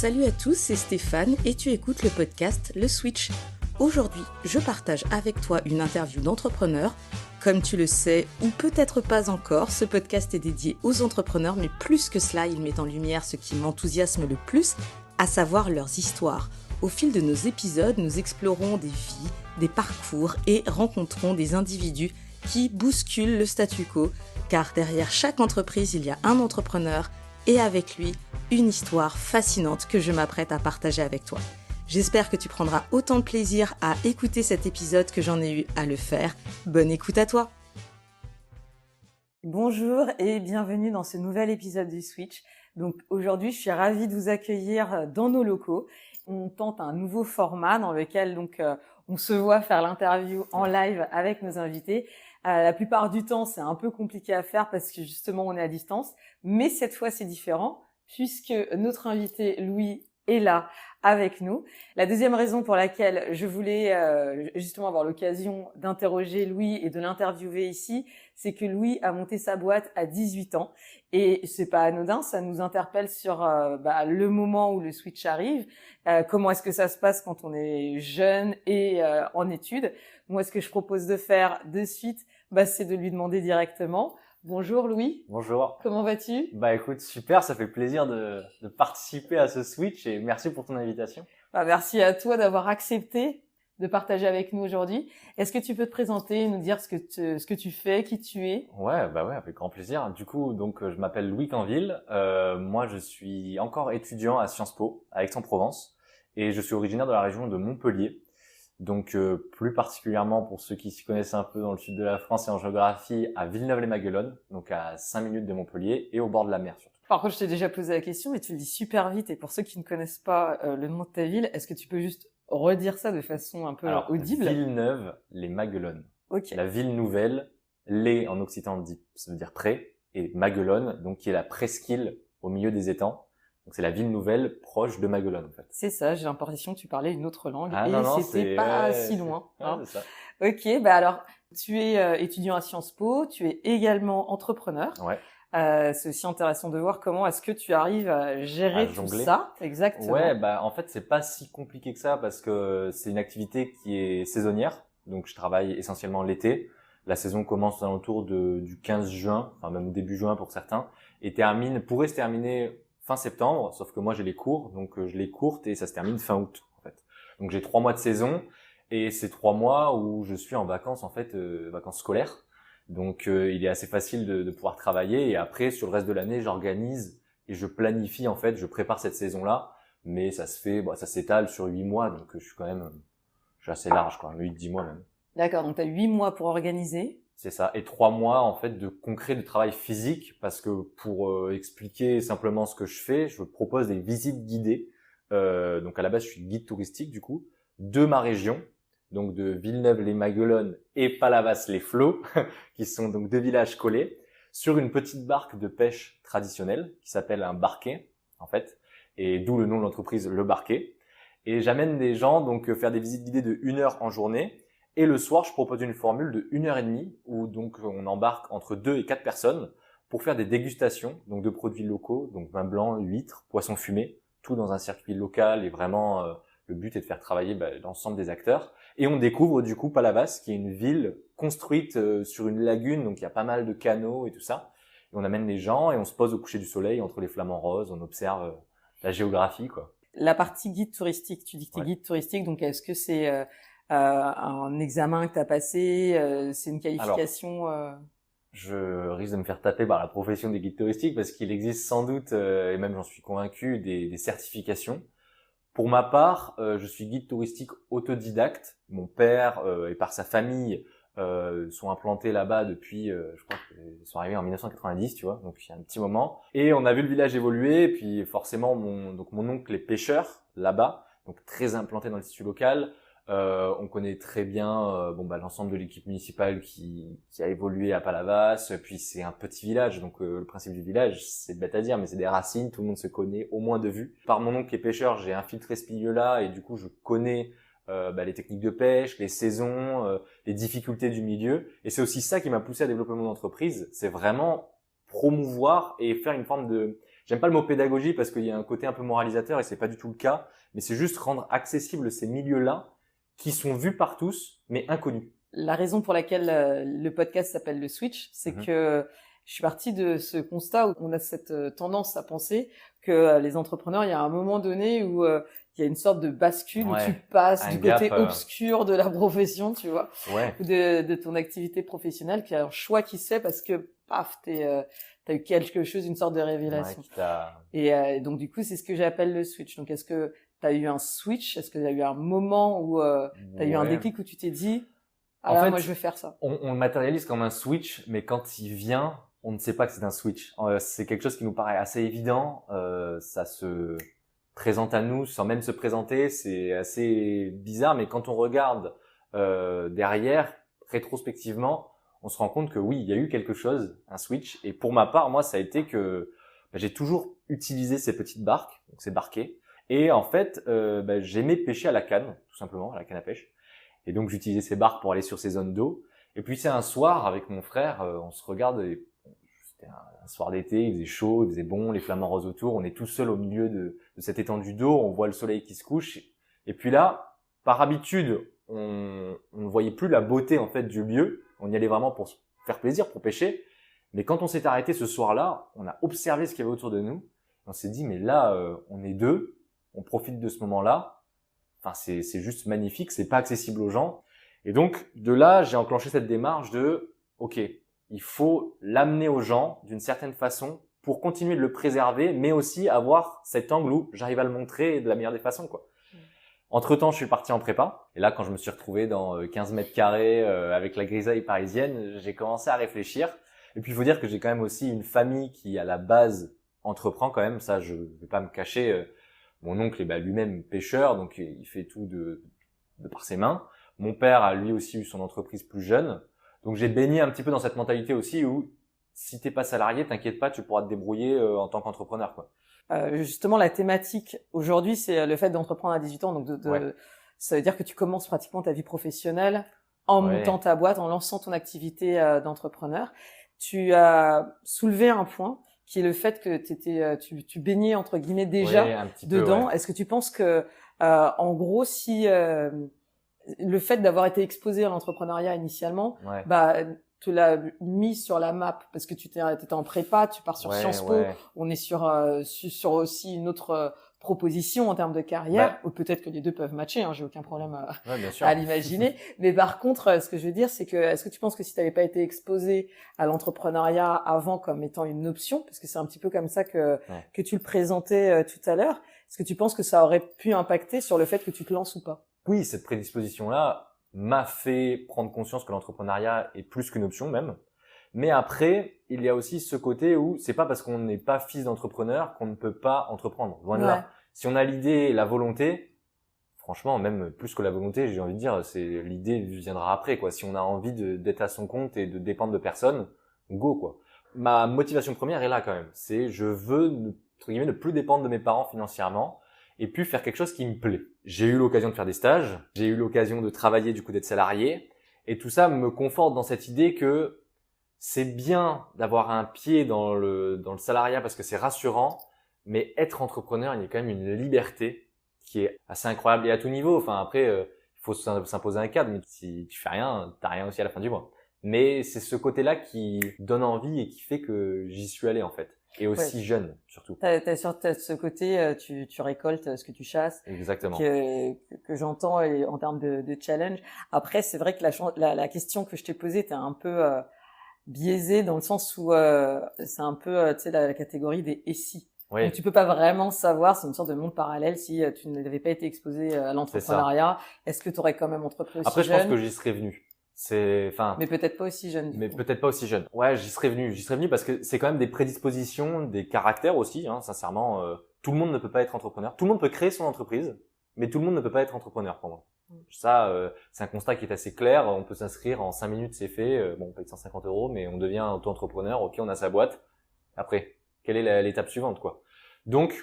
Salut à tous, c'est Stéphane et tu écoutes le podcast Le Switch. Aujourd'hui, je partage avec toi une interview d'entrepreneur. Comme tu le sais, ou peut-être pas encore, ce podcast est dédié aux entrepreneurs, mais plus que cela, il met en lumière ce qui m'enthousiasme le plus, à savoir leurs histoires. Au fil de nos épisodes, nous explorons des vies, des parcours et rencontrons des individus qui bousculent le statu quo, car derrière chaque entreprise, il y a un entrepreneur et avec lui, une histoire fascinante que je m'apprête à partager avec toi. J'espère que tu prendras autant de plaisir à écouter cet épisode que j'en ai eu à le faire. Bonne écoute à toi. Bonjour et bienvenue dans ce nouvel épisode du Switch. Donc aujourd'hui, je suis ravie de vous accueillir dans nos locaux. On tente un nouveau format dans lequel on se voit faire l'interview en live avec nos invités. La plupart du temps, c'est un peu compliqué à faire parce que justement, on est à distance. Mais cette fois, c'est différent puisque notre invité, Louis, est là avec nous. La deuxième raison pour laquelle je voulais justement avoir l'occasion d'interroger Louis et de l'interviewer ici, c'est que Louis a monté sa boîte à 18 ans. Et c'est pas anodin, ça nous interpelle sur le moment où le switch arrive. Comment est-ce que ça se passe quand on est jeune et en études? Moi, ce que je propose de faire de suite, c'est de lui demander directement. Bonjour Louis. Bonjour. Comment vas-tu? Écoute, super, ça fait plaisir de participer à ce Switch et merci pour ton invitation. Merci à toi d'avoir accepté de partager avec nous aujourd'hui. Est-ce que tu peux te présenter, nous dire ce que tu fais, qui tu es? Ouais, avec grand plaisir. Du coup, je m'appelle Louis Canville. Moi, je suis encore étudiant à Sciences Po, à Aix-en-Provence, et je suis originaire de la région de Montpellier. Donc, plus particulièrement pour ceux qui s'y connaissent un peu dans le sud de la France et en géographie, à Villeneuve-les-Maguelones, donc à 5 minutes de Montpellier et au bord de la mer surtout. Par contre, je t'ai déjà posé la question, mais tu le dis super vite. Et pour ceux qui ne connaissent pas le nom de ta ville, est-ce que tu peux juste redire ça de façon un peu audible? Villeneuve-les-Maguelones. Ok. La ville nouvelle, les en occitan ça veut dire près, et Maguelone, donc qui est la presqu'île au milieu des étangs. Donc c'est la ville nouvelle proche de Maguelone en fait. C'est ça, j'ai l'impression que tu parlais une autre langue c'était c'est pas si loin. Ouais, c'est ça. Ok, alors tu es étudiant à Sciences Po, tu es également entrepreneur. Ouais. C'est aussi intéressant de voir comment est-ce que tu arrives à gérer tout ça. Exactement. Ouais, en fait c'est pas si compliqué que ça parce que c'est une activité qui est saisonnière. Donc je travaille essentiellement l'été. La saison commence aux alentours du 15 juin, enfin même début juin pour certains, et pourrait se terminer fin septembre, sauf que moi j'ai les cours, donc je les courte et ça se termine fin août en fait. Donc j'ai 3 mois de saison et c'est 3 mois où je suis en vacances en fait, vacances scolaires. Donc il est assez facile de pouvoir travailler et après sur le reste de l'année j'organise et je planifie en fait, je prépare cette saison-là, mais ça se fait, ça s'étale sur 8 mois donc je suis assez large quoi, 8-10 mois même. D'accord, donc tu as 8 mois pour organiser. C'est ça, et 3 mois en fait de concret de travail physique parce que pour expliquer simplement ce que je fais, je propose des visites guidées. Donc à la base je suis guide touristique du coup de ma région, donc de Villeneuve-les-Maguelones et Palavas-les-Flots, qui sont donc 2 villages collés, sur une petite barque de pêche traditionnelle qui s'appelle un barquet en fait, et d'où le nom de l'entreprise Le Barquet. Et j'amène des gens donc faire des visites guidées de 1 heure en journée. Et le soir, je propose une formule de 1h30 où donc on embarque entre 2 et 4 personnes pour faire des dégustations donc de produits locaux, donc vin blanc, huîtres, poissons fumés, tout dans un circuit local et vraiment le but est de faire travailler l'ensemble des acteurs. Et on découvre du coup Palavas qui est une ville construite sur une lagune, donc il y a pas mal de canaux et tout ça. Et on amène les gens et on se pose au coucher du soleil entre les flamants roses, on observe la géographie quoi. La partie guide touristique, tu dis que tu es guide touristique, donc est-ce que c'est un examen que tu as passé, c'est une qualification? Je risque de me faire taper par la profession des guides touristiques parce qu'il existe sans doute, et même j'en suis convaincu, des certifications. Pour ma part, je suis guide touristique autodidacte. Mon père et par sa famille sont implantés là-bas depuis, je crois qu'ils sont arrivés en 1990, tu vois, donc il y a un petit moment. Et on a vu le village évoluer, et puis forcément mon oncle est pêcheur là-bas, donc très implanté dans le tissu local. On connaît très bien l'ensemble de l'équipe municipale qui a évolué à Palavas. Puis c'est un petit village, donc le principe du village, c'est bête à dire, mais c'est des racines, tout le monde se connaît au moins de vue. Par mon oncle qui est pêcheur, j'ai infiltré ce milieu-là et du coup je connais les techniques de pêche, les saisons, les difficultés du milieu. Et c'est aussi ça qui m'a poussé à développer mon entreprise, c'est vraiment promouvoir et faire une forme de, j'aime pas le mot pédagogie parce qu'il y a un côté un peu moralisateur et c'est pas du tout le cas, mais c'est juste rendre accessible ces milieux-là qui sont vus par tous, mais inconnus. La raison pour laquelle le podcast s'appelle le Switch, c'est que je suis partie de ce constat où on a cette tendance à penser que les entrepreneurs, il y a un moment donné où il y a une sorte de bascule où tu passes du côté obscur de la profession, tu vois, ou de ton activité professionnelle, qu'il y a un choix qui se fait parce que paf, t'as eu quelque chose, une sorte de révélation. Et donc du coup, c'est ce que j'appelle le switch. Donc est-ce que t'as eu un switch? Est-ce que t'as eu un moment où t'as eu un déclic où tu t'es dit en fait, moi je veux faire ça? On le matérialise comme un switch, mais quand il vient, on ne sait pas que c'est un switch. C'est quelque chose qui nous paraît assez évident. Ça se présente à nous sans même se présenter. C'est assez bizarre, mais quand on regarde derrière, rétrospectivement, on se rend compte que oui, il y a eu quelque chose, un switch. Et pour ma part, moi, ça a été que j'ai toujours utilisé ces petites barques, donc ces barquets. Et en fait, j'aimais pêcher à la canne, tout simplement, à la canne à pêche. Et donc, j'utilisais ces barques pour aller sur ces zones d'eau. Et puis, c'est un soir, avec mon frère, on se regarde, c'était un soir d'été, il faisait chaud, il faisait bon, les flamants roses autour, on est tout seul au milieu de cette étendue d'eau, on voit le soleil qui se couche. Et puis là, par habitude, on ne voyait plus la beauté, en fait, du lieu. On y allait vraiment pour se faire plaisir, pour pêcher. Mais quand on s'est arrêté ce soir-là, on a observé ce qu'il y avait autour de nous. On s'est dit, mais là, on est deux, on profite de ce moment-là. Enfin, c'est juste magnifique, c'est pas accessible aux gens. Et donc, de là, j'ai enclenché cette démarche de, ok, il faut l'amener aux gens d'une certaine façon pour continuer de le préserver, mais aussi avoir cet angle où j'arrive à le montrer de la meilleure des façons, quoi. Entre-temps, je suis parti en prépa. Et là, quand je me suis retrouvé dans 15 mètres carrés avec la grisaille parisienne, j'ai commencé à réfléchir. Et puis, il faut dire que j'ai quand même aussi une famille qui, à la base, entreprend quand même. Ça, je vais pas me cacher. Mon oncle est lui-même pêcheur, donc il fait tout de par ses mains. Mon père a lui aussi eu son entreprise plus jeune. Donc j'ai baigné un petit peu dans cette mentalité aussi où si t'es pas salarié, t'inquiète pas, tu pourras te débrouiller en tant qu'entrepreneur, quoi. Justement, la thématique aujourd'hui, c'est le fait d'entreprendre à 18 ans. Donc ça veut dire que tu commences pratiquement ta vie professionnelle en montant ta boîte, en lançant ton activité d'entrepreneur. Tu as soulevé un point qui est le fait que tu baignais entre guillemets déjà dedans. Est-ce que tu penses que, en gros, si le fait d'avoir été exposé à l'entrepreneuriat initialement, te l'a mis sur la map parce que tu étais en prépa, tu pars sur Sciences Po, on est sur aussi une autre proposition en termes de carrière, ou peut-être que les deux peuvent matcher, hein, j'ai aucun problème à l'imaginer. Mais par contre, ce que je veux dire, c'est que est-ce que tu penses que si tu n'avais pas été exposé à l'entrepreneuriat avant comme étant une option, parce que c'est un petit peu comme ça que tu le présentais tout à l'heure, est-ce que tu penses que ça aurait pu impacter sur le fait que tu te lances ou pas? Oui, cette prédisposition-là m'a fait prendre conscience que l'entrepreneuriat est plus qu'une option même. Mais après, il y a aussi ce côté où c'est pas parce qu'on n'est pas fils d'entrepreneur qu'on ne peut pas entreprendre. Loin de là. Si on a l'idée et la volonté, franchement, même plus que la volonté, j'ai envie de dire, c'est l'idée viendra après, quoi. Si on a envie d'être à son compte et de dépendre de personne, go, quoi. Ma motivation première est là quand même. C'est je veux, entre guillemets, ne plus dépendre de mes parents financièrement et puis faire quelque chose qui me plaît. J'ai eu l'occasion de faire des stages, j'ai eu l'occasion de travailler, du coup, d'être salarié. Et tout ça me conforte dans cette idée que c'est bien d'avoir un pied dans le salariat parce que c'est rassurant, mais être entrepreneur, il y a quand même une liberté qui est assez incroyable et à tout niveau. Enfin, après, il faut s'imposer un cadre, mais si tu fais rien, t'as rien aussi à la fin du mois. Mais c'est ce côté-là qui donne envie et qui fait que j'y suis allé, en fait. Et aussi jeune, surtout. T'as ce côté, tu récoltes ce que tu chasses. Exactement. Que j'entends en termes de challenge. Après, c'est vrai que la question que je t'ai posée était un peu biaisée dans le sens où c'est un peu, tu sais, la catégorie des et si. Oui. Donc tu peux pas vraiment savoir, c'est une sorte de monde parallèle si tu n'avais pas été exposé à l'entrepreneuriat. Est-ce que tu aurais quand même entrepris aussi jeune? Après, je pense que j'y serais venu. Mais peut-être pas aussi jeune. Mais peut-être pas aussi jeune. Ouais, j'y serais venu parce que c'est quand même des prédispositions, des caractères aussi, hein, sincèrement. Tout le monde ne peut pas être entrepreneur. Tout le monde peut créer son entreprise, mais tout le monde ne peut pas être entrepreneur pour moi. Ça, c'est un constat qui est assez clair. On peut s'inscrire en 5 minutes, c'est fait. Bon, on paye 150 €, mais on devient auto-entrepreneur. Ok, on a sa boîte. Après, quelle est l'étape suivante, quoi? Donc,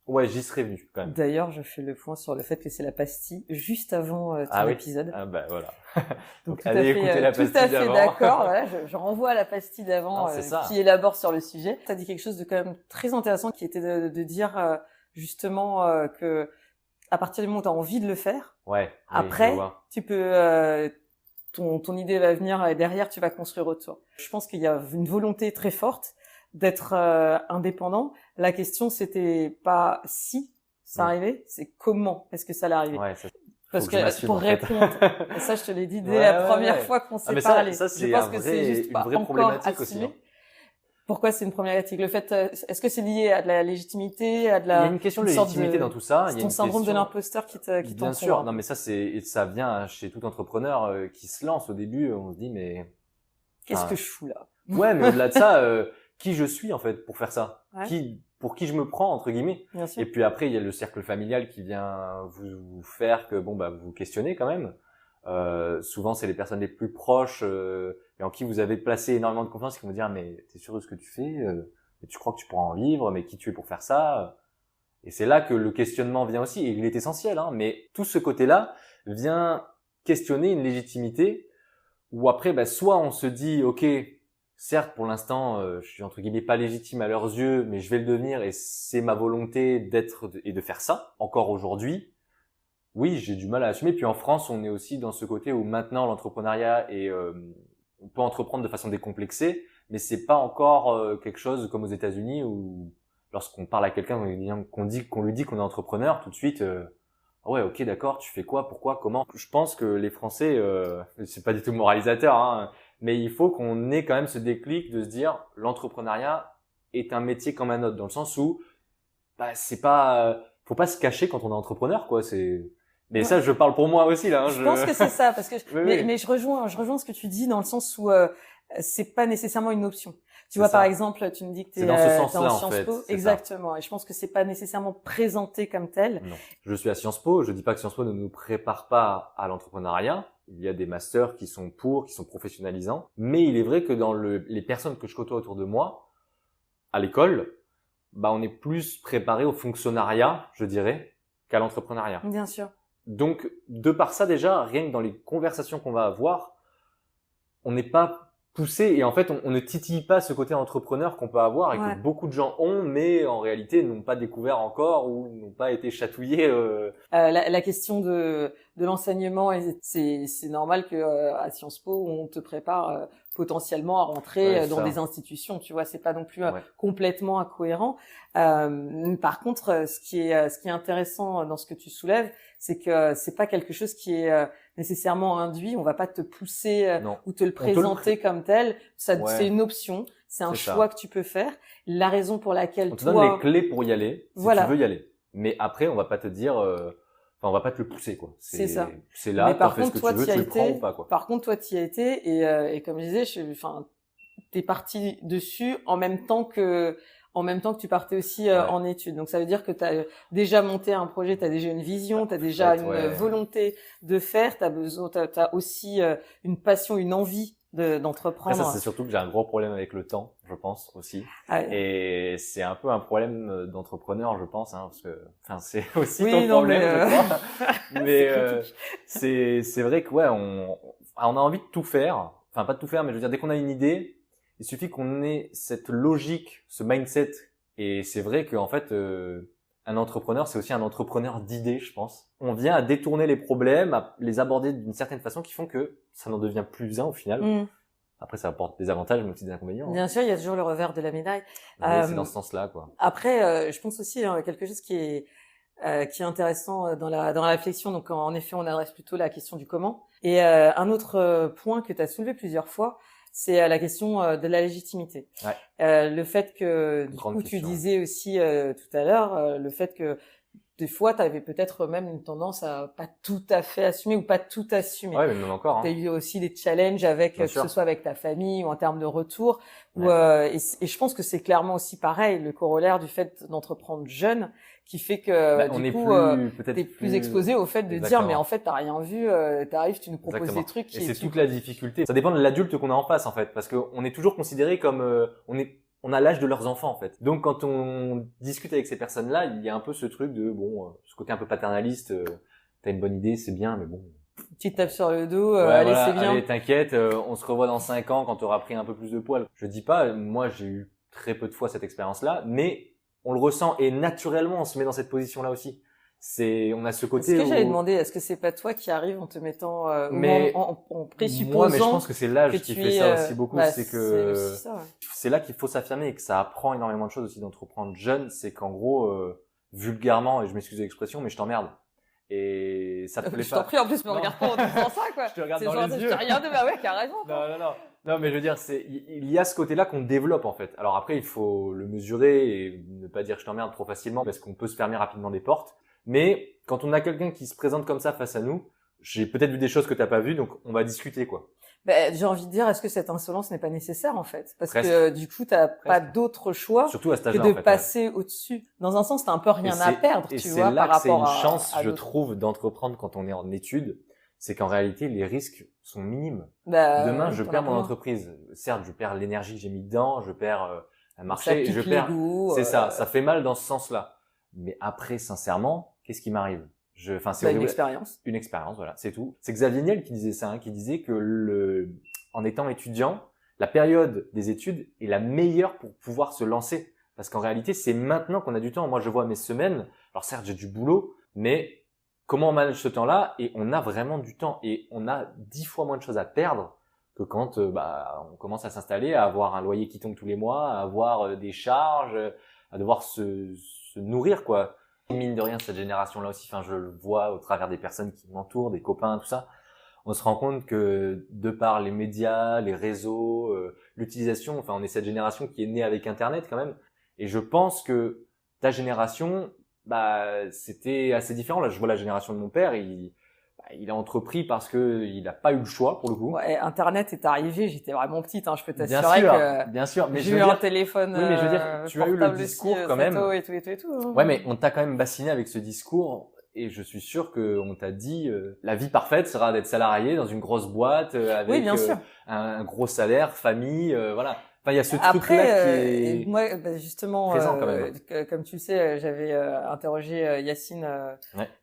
Ouais, j'y serais venu quand même. D'ailleurs, je fais le point sur le fait que c'est la pastille juste avant ton épisode. Ah bah voilà. Donc allez écouter la pastille tout à fait d'avant. D'accord. Voilà, je renvoie à la pastille d'avant qui élabore sur le sujet. Tu as dit quelque chose de quand même très intéressant qui était de dire justement que à partir du moment où tu as envie de le faire, après tu peux ton idée va venir et derrière tu vas construire autour. Je pense qu'il y a une volonté très forte d'être indépendant. La question c'était pas si ça arrivait, c'est comment est-ce que ça allait arriver. Parce que pour répondre, ça je te l'ai dit dès la première fois qu'on s'est parlé. Ça, je pense que c'est juste pas encore assumé. Aussi. Pourquoi c'est une problématique? Le fait, est-ce que c'est lié à de la légitimité, à de la... Il y a une question de légitimité dans tout ça. C'est ton syndrome de l'imposteur qui t'entoure. Bien sûr. Non, mais ça vient chez tout entrepreneur qui se lance au début. On se dit, mais... Qu'est-ce que je fous là? Ouais, mais au-delà de ça, qui je suis en fait pour faire ça? Pour qui je me prends entre guillemets? Bien sûr. Et puis après, il y a le cercle familial qui vient vous faire que vous vous questionnez quand même. Souvent, c'est les personnes les plus proches et en qui vous avez placé énormément de confiance qui vont dire mais t'es sûr de ce que tu fais, tu crois que tu pourras en vivre, mais qui tu es pour faire ça? Et c'est là que le questionnement vient aussi, et il est essentiel, hein, mais tout ce côté-là vient questionner une légitimité où après soit on se dit ok, certes pour l'instant je suis entre guillemets pas légitime à leurs yeux, mais je vais le devenir et c'est ma volonté d'être et de faire ça encore aujourd'hui. Oui, j'ai du mal à assumer. Puis en France, on est aussi dans ce côté où maintenant l'entrepreneuriat est, on peut entreprendre de façon décomplexée, mais c'est pas encore quelque chose comme aux États-Unis où lorsqu'on parle à quelqu'un, qu'on lui dit qu'on est entrepreneur, tout de suite, ouais, ok, d'accord, tu fais quoi, pourquoi, comment. Je pense que les Français, c'est pas du tout moralisateur, hein, mais il faut qu'on ait quand même ce déclic de se dire l'entrepreneuriat est un métier comme un autre, dans le sens où c'est pas, faut pas se cacher quand on est entrepreneur, quoi. Mais ça, je parle pour moi aussi là. Hein, je pense que c'est ça, parce que mais je rejoins ce que tu dis dans le sens où c'est pas nécessairement une option. Tu vois, par exemple, tu me dis que t'es dans ce sens-là, en Sciences Po, exactement. Et je pense que c'est pas nécessairement présenté comme tel. Non, je suis à Sciences Po. Je dis pas que Sciences Po ne nous prépare pas à l'entrepreneuriat. Il y a des masters qui sont professionnalisants. Mais il est vrai que dans les personnes que je côtoie autour de moi, à l'école, on est plus préparé au fonctionnariat, je dirais, qu'à l'entrepreneuriat. Bien sûr. Donc, de par ça déjà, rien que dans les conversations qu'on va avoir, on n'est pas poussé et en fait, on ne titille pas ce côté entrepreneur qu'on peut avoir et que beaucoup de gens ont, mais en réalité n'ont pas découvert encore ou n'ont pas été chatouillés. La question de l'enseignement, c'est normal que à Sciences Po, on te prépare potentiellement à rentrer dans des institutions. Tu vois, c'est pas non plus complètement incohérent. Par contre, ce qui est intéressant dans ce que tu soulèves, c'est que c'est pas quelque chose qui est nécessairement induit. On va pas te pousser ou te le présenter comme tel. Ça, c'est une option. C'est un choix que tu peux faire. La raison pour laquelle on te donne les clés pour y aller, si tu veux y aller. Mais après, on va pas te dire, on va pas te le pousser, quoi. C'est ça. C'est là, t'en fais ce que tu veux, tu le prends ou pas, quoi. Par contre, toi, t'y as été et comme je disais, t'es parti dessus en même temps que tu partais aussi en études. Donc ça veut dire que tu as déjà monté un projet, tu as déjà une vision, tu as déjà une volonté de faire, t'as aussi une passion, une envie d'entreprendre. Après, ça, c'est surtout que j'ai un gros problème avec le temps, je pense aussi. Et c'est un peu un problème d'entrepreneur, je pense, hein, parce que c'est aussi ton problème, je crois. Mais c'est vrai que on a envie de tout faire. Enfin, pas de tout faire, mais je veux dire, dès qu'on a une idée, il suffit qu'on ait cette logique, ce mindset. Et c'est vrai qu'en fait, un entrepreneur, c'est aussi un entrepreneur d'idées, je pense. On vient à détourner les problèmes, à les aborder d'une certaine façon qui font que ça n'en devient plus un au final. Après, ça apporte des avantages, mais aussi des inconvénients. Bien sûr, il y a toujours le revers de la médaille. C'est dans ce sens-là, quoi. Après, je pense aussi quelque chose qui est intéressant dans la réflexion. Donc, en effet, on adresse plutôt la question du comment. Et un autre point que tu as soulevé plusieurs fois, c'est la question de la légitimité. Le fait que, du coup, tu disais aussi tout à l'heure, le fait que des fois, tu avais peut-être même une tendance à pas tout à fait assumer ou pas tout assumer. Ouais, mais même encore. Tu as eu aussi des challenges avec, que ce soit avec ta famille ou en termes de retour. Et je pense que c'est clairement aussi pareil, le corollaire du fait d'entreprendre jeune, qui fait que du coup, t'es plus exposé au fait de dire, mais en fait, t'as rien vu, t'arrives, tu nous proposes des trucs. Et c'est toute la difficulté. Ça dépend de l'adulte qu'on a en face, en fait, parce qu'on est toujours considéré comme, on a l'âge de leurs enfants en fait. Donc quand on discute avec ces personnes-là, il y a un peu ce truc de ce côté un peu paternaliste. T'as une bonne idée, c'est bien, mais bon. Tu te tapes sur le dos, Ouais, allez, voilà, c'est bien. allez, t'inquiète, on se revoit dans 5 ans quand t'auras pris un peu plus de poids. Je dis pas, moi j'ai eu très peu de fois cette expérience-là, mais on le ressent et naturellement on se met dans cette position-là aussi. On a ce côté. Est-ce que j'allais demander, est-ce que c'est pas toi qui arrive en te mettant, mais en présupposant moi, mais je pense que c'est l'âge qui fait ça aussi beaucoup. Bah, c'est que c'est aussi ça, ouais. c'est là qu'il faut s'affirmer et que ça apprend énormément de choses aussi d'entreprendre jeune. C'est qu'en gros, vulgairement, et je m'excuse de l'expression, mais je t'emmerde. Et ça te plaît Je pas. t'en prie, en plus, me regarde pas en disant ça, quoi. Je te regarde C'est dans genre, les je yeux. t'ai rien de, bah ouais, carrément. Non, mais je veux dire, il y a ce côté-là qu'on développe, en fait. Alors après, il faut le mesurer et ne pas dire je t'emmerde trop facilement parce qu'on peut se fermer rapidement des portes. Mais quand on a quelqu'un qui se présente comme ça face à nous, j'ai peut-être vu des choses que t'as pas vues, donc on va discuter, quoi. Ben, j'ai envie de dire, est-ce que cette insolence n'est pas nécessaire, en fait? Parce Presque. que, du coup, t'as pas d'autre choix Surtout à cet que âge-là, de en fait, passer au-dessus. Dans un sens, t'as un peu rien à perdre, tu vois, par là que c'est rapport une chance, à je d'autres. trouve, d'entreprendre quand on est en études. C'est qu'en réalité, les risques sont minimes. Bah, Demain, je t'en perds as mon pas. entreprise. Certes, je perds l'énergie que j'ai mis dedans, je perds un Ça marché, pique je perds. l'ego, C'est ça fait mal dans ce sens-là. Mais après, sincèrement, qu'est-ce qui m'arrive? C'est une expérience. Une expérience, voilà, c'est tout. C'est Xavier Niel qui disait ça, hein, qui disait que en étant étudiant, la période des études est la meilleure pour pouvoir se lancer. Parce qu'en réalité, c'est maintenant qu'on a du temps. Moi, je vois mes semaines. Alors certes, j'ai du boulot, mais comment on manage ce temps-là? Et on a vraiment du temps. Et on a 10 fois moins de choses à perdre que quand on commence à s'installer, à avoir un loyer qui tombe tous les mois, à avoir des charges, à devoir se nourrir, quoi. Mine de rien, cette génération-là aussi, je le vois au travers des personnes qui m'entourent, des copains, tout ça. On se rend compte que de par les médias, les réseaux, l'utilisation, on est cette génération qui est née avec Internet quand même. Et je pense que ta génération, c'était assez différent. Là, je vois la génération de mon père, il a entrepris parce que il n'a pas eu le choix pour le coup. Ouais, Internet est arrivé, j'étais vraiment petite, hein, je peux t'assurer que bien sûr, mais j'ai eu un téléphone. Oui, mais je veux dire, tu as eu le discours aussi, quand même. Et tout. Hein. Ouais, mais on t'a quand même bassiné avec ce discours. Et je suis sûr qu'on t'a dit la vie parfaite sera d'être salarié dans une grosse boîte avec oui, bien sûr. Un gros salaire, famille, voilà. Il y a ce Après, truc-là qui est moi, justement, présent quand même. Comme tu le sais, j'avais interrogé Yacine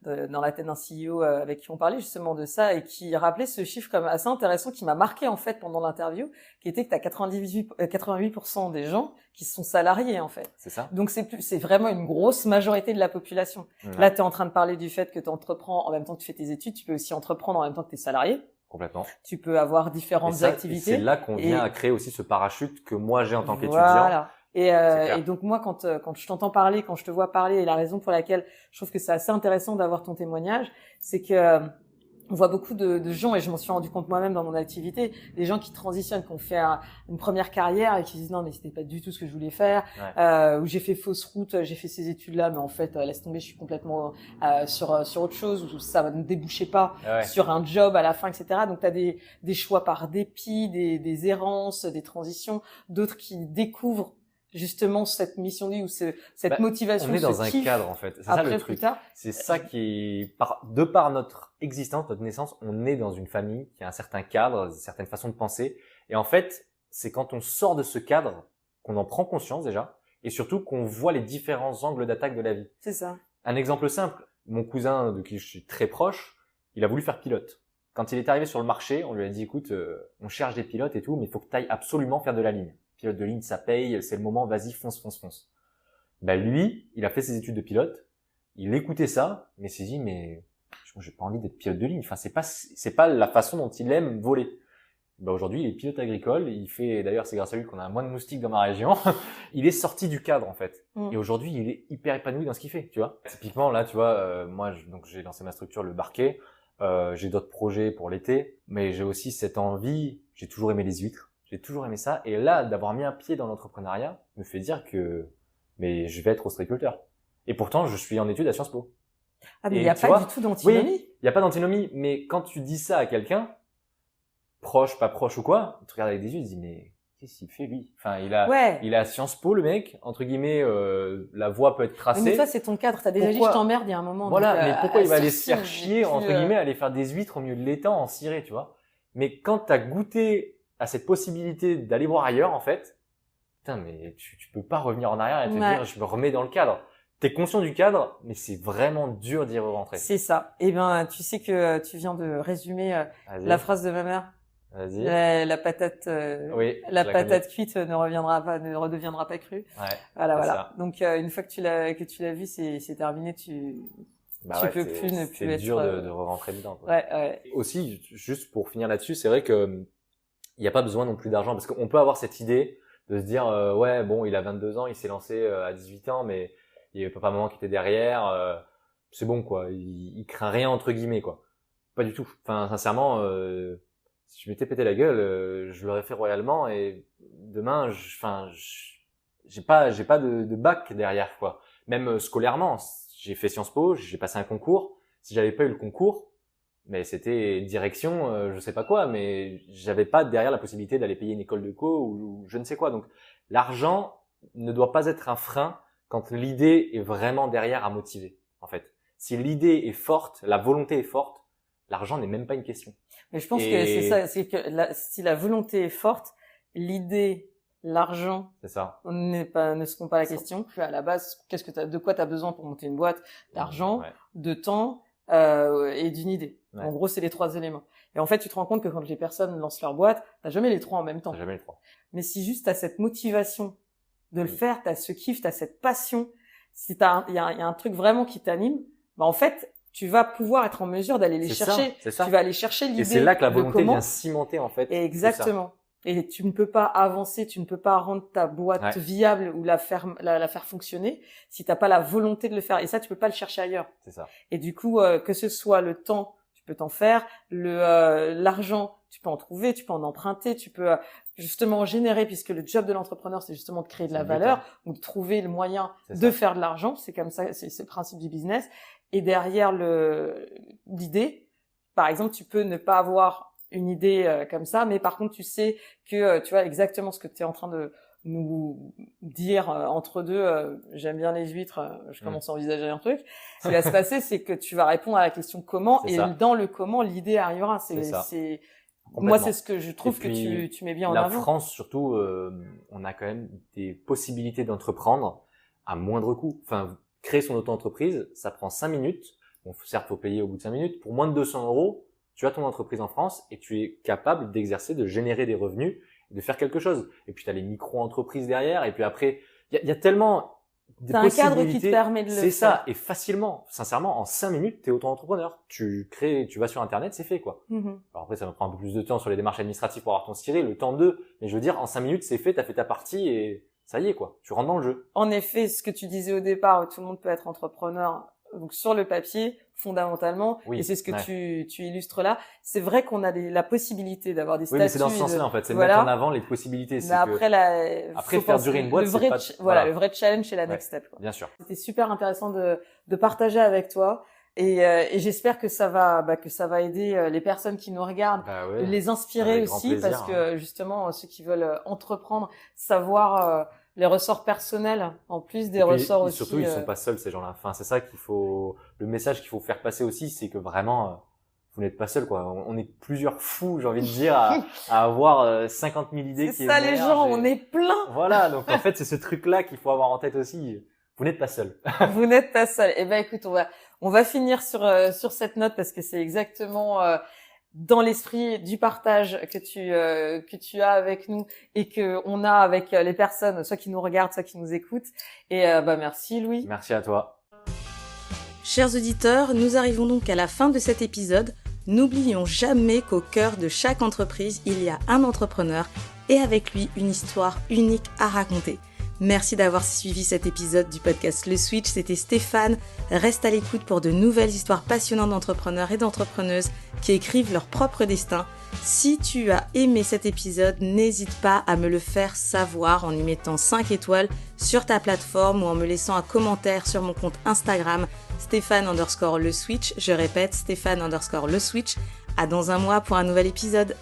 dans la tête d'un CEO avec qui on parlait justement de ça et qui rappelait ce chiffre comme assez intéressant qui m'a marqué en fait pendant l'interview, qui était que tu as 88% des gens qui sont salariés en fait. C'est ça. Donc c'est vraiment une grosse majorité de la population. Ouais. Là, tu es en train de parler du fait que tu entreprends en même temps que tu fais tes études, tu peux aussi entreprendre en même temps que tu es salarié. Complètement. Tu peux avoir différentes activités. C'est là qu'on vient à créer aussi ce parachute que moi j'ai en tant qu'étudiant. Voilà. Et donc moi, quand je t'entends parler, quand je te vois parler, et la raison pour laquelle je trouve que c'est assez intéressant d'avoir ton témoignage, c'est que on voit beaucoup de gens, et je m'en suis rendu compte moi-même dans mon activité, des gens qui transitionnent, qui ont fait une première carrière et qui disent non mais c'était pas du tout ce que je voulais faire, ou j'ai fait fausse route, j'ai fait ces études-là, mais en fait laisse tomber, je suis complètement sur autre chose, ou ça ne débouchait pas sur un job à la fin, etc. Donc t'as des choix par dépit, des errances, des transitions, d'autres qui découvrent justement cette mission de vie ou cette motivation. On est dans un cadre en fait. C'est ça le truc. C'est ça qui, de par notre existence, notre naissance, on est dans une famille qui a un certain cadre, une certaine façon de penser. Et en fait, c'est quand on sort de ce cadre qu'on en prend conscience déjà, et surtout qu'on voit les différents angles d'attaque de la vie. C'est ça. Un exemple simple. Mon cousin, de qui je suis très proche, il a voulu faire pilote. Quand il est arrivé sur le marché, on lui a dit, écoute, on cherche des pilotes et tout, mais il faut que tu ailles absolument faire de la ligne. Pilote de ligne, ça paye, c'est le moment, vas-y, fonce. Lui, il a fait ses études de pilote, il écoutait ça, mais il s'est dit, mais j'ai pas envie d'être pilote de ligne. C'est pas la façon dont il aime voler. Aujourd'hui, il est pilote agricole, d'ailleurs, c'est grâce à lui qu'on a moins de moustiques dans ma région. Il est sorti du cadre, en fait. Et aujourd'hui, il est hyper épanoui dans ce qu'il fait, tu vois. Typiquement, là, tu vois, moi, donc, j'ai lancé ma structure, le Barquet. J'ai d'autres projets pour l'été, mais j'ai aussi cette envie, j'ai toujours aimé les huîtres. J'ai toujours aimé ça. Et là, d'avoir mis un pied dans l'entrepreneuriat me fait dire que je vais être ostréiculteur. Et pourtant, je suis en études à Sciences Po. Ah, mais il n'y a pas du tout d'antinomie. Oui, il n'y a pas d'antinomie. Mais quand tu dis ça à quelqu'un, proche, pas proche ou quoi, tu te regardes avec des yeux, tu te dis, mais qu'est-ce qu'il fait lui? Il a Sciences Po, le mec. Entre guillemets, la voie peut être tracée. Mais toi, c'est ton cadre. T'as déjà dit, je t'emmerde il y a un moment. Voilà, mais pourquoi il va aller se faire chier, entre guillemets, aller faire des huîtres au milieu de l'étang en ciré, tu vois? Mais quand t'as goûté à cette possibilité d'aller voir ailleurs, en fait, putain, mais tu peux pas revenir en arrière et te Ouais. dire, je me remets dans le cadre. T'es conscient du cadre, mais c'est vraiment dur d'y rentrer. C'est ça. Eh ben, tu sais que tu viens de résumer Vas-y. la phrase de ma mère. Vas-y. La patate, Oui, la je la patate cuite ne redeviendra pas crue. Ouais. Voilà, c'est voilà. ça. Donc, une fois que tu l'as vu, c'est terminé. Tu peux plus ne plus c'est être. dur de rentrer dedans, quoi. Ouais. Aussi, juste pour finir là-dessus, c'est vrai que il n'y a pas besoin non plus d'argent parce qu'on peut avoir cette idée de se dire ouais, bon, il a 22 ans, il s'est lancé à 18 ans, mais il y avait papa maman qui était derrière, c'est bon quoi, il craint rien entre guillemets quoi. Pas du tout. Enfin, sincèrement, si je m'étais pété la gueule, je l'aurais fait royalement et demain, j'ai pas de bac derrière quoi. Même scolairement, j'ai fait Sciences Po, j'ai passé un concours. Si j'avais pas eu le concours, mais c'était direction, je sais pas quoi, mais j'avais pas derrière la possibilité d'aller payer une école de co ou je ne sais quoi. Donc l'argent ne doit pas être un frein quand l'idée est vraiment derrière à motiver. En fait, si l'idée est forte, la volonté est forte, l'argent n'est même pas une question. Mais je pense que c'est ça, c'est que si la volonté est forte, l'idée, l'argent, C'est ça. ne seront pas la question. Puis à la base, de quoi t'as besoin pour monter une boîte? D'argent, Ouais. de temps et d'une idée. Ouais. En gros, c'est les 3 éléments. Et en fait, tu te rends compte que quand les personnes lancent leur boîte, t'as jamais les 3 en même temps. T'as jamais le 3. Mais si juste t'as cette motivation de le faire, t'as ce kiff, t'as cette passion, si il y a un truc vraiment qui t'anime, bah en fait, tu vas pouvoir être en mesure d'aller les chercher. C'est ça. Tu vas aller chercher l'idée. Et c'est là que la volonté de comment. vient cimenter en fait. Exactement. Et tu ne peux pas avancer, tu ne peux pas rendre ta boîte viable ou la faire fonctionner si t'as pas la volonté de le faire. Et ça, tu peux pas le chercher ailleurs. C'est ça. Et du coup, que ce soit le temps, tu peux t'en faire, l'argent, tu peux en trouver, tu peux en emprunter, tu peux justement générer, puisque le job de l'entrepreneur, c'est justement de créer de la valeur, ou de trouver le moyen de faire de l'argent. C'est comme ça, c'est le principe du business. Et derrière l'idée, par exemple, tu peux ne pas avoir une idée comme ça, mais par contre, tu sais que tu vois exactement ce que tu es en train de nous dire entre deux. J'aime bien les huîtres, je commence à envisager un truc. Ce qui va se passer, c'est que tu vas répondre à la question comment, et dans le comment, l'idée arrivera. C'est moi, c'est ce que je trouve que tu mets bien en avant. La France, surtout, on a quand même des possibilités d'entreprendre à moindre coût. Enfin, créer son auto-entreprise, ça prend 5 minutes. Bon, certes, faut payer au bout de 5 minutes. Pour moins de 200 €, tu as ton entreprise en France et tu es capable d'exercer, de générer des revenus, de faire quelque chose. Et puis, tu as les micro-entreprises derrière. Et puis après, il y a tellement des possibilités. T'as un cadre qui te permet de le faire. C'est ça. Et facilement, sincèrement, en 5 minutes, t'es auto-entrepreneur. Tu vas sur Internet, c'est fait, quoi. Alors après, ça me prend un peu plus de temps sur les démarches administratives pour avoir ton ciré, le temps d'eux. Mais je veux dire, en 5 minutes, c'est fait, t'as fait ta partie et ça y est, quoi. Tu rentres dans le jeu. En effet, ce que tu disais au départ, tout le monde peut être entrepreneur. Donc, sur le papier, fondamentalement, et c'est ce que tu illustres là, c'est vrai qu'on a la possibilité d'avoir des statuts. Oui, mais c'est dans ce sens-là, en fait. C'est mettre en avant les possibilités. Mais après faire durer une boîte, le vrai challenge, c'est la next step, quoi. Bien sûr. C'était super intéressant de partager avec toi. Et j'espère que ça va aider les personnes qui nous regardent, les inspirer aussi, parce que justement, ceux qui veulent entreprendre, savoir les ressorts personnels, en plus des ressorts aussi. Surtout, ils sont pas seuls, ces gens-là. Enfin, c'est ça le message qu'il faut faire passer aussi, c'est que vraiment, vous n'êtes pas seuls, quoi. On est plusieurs fous, j'ai envie de dire, à avoir 50 000 idées qui émergent. C'est ça, les gens, on est plein. Voilà. Donc, en fait, c'est ce truc-là qu'il faut avoir en tête aussi. Vous n'êtes pas seuls. Vous n'êtes pas seuls. Eh ben, écoute, on va finir sur cette note parce que c'est exactement dans l'esprit du partage que tu as avec nous et que on a avec les personnes, soit qui nous regardent, soit qui nous écoutent. Et merci Louis. Merci à toi. Chers auditeurs, nous arrivons donc à la fin de cet épisode. N'oublions jamais qu'au cœur de chaque entreprise, il y a un entrepreneur et avec lui une histoire unique à raconter. Merci d'avoir suivi cet épisode du podcast Le Switch, c'était Stéphane. Reste à l'écoute pour de nouvelles histoires passionnantes d'entrepreneurs et d'entrepreneuses qui écrivent leur propre destin. Si tu as aimé cet épisode, n'hésite pas à me le faire savoir en y mettant 5 étoiles sur ta plateforme ou en me laissant un commentaire sur mon compte Instagram Stéphane_Le Switch. Je répète, Stéphane_Le Switch. À dans un mois pour un nouvel épisode.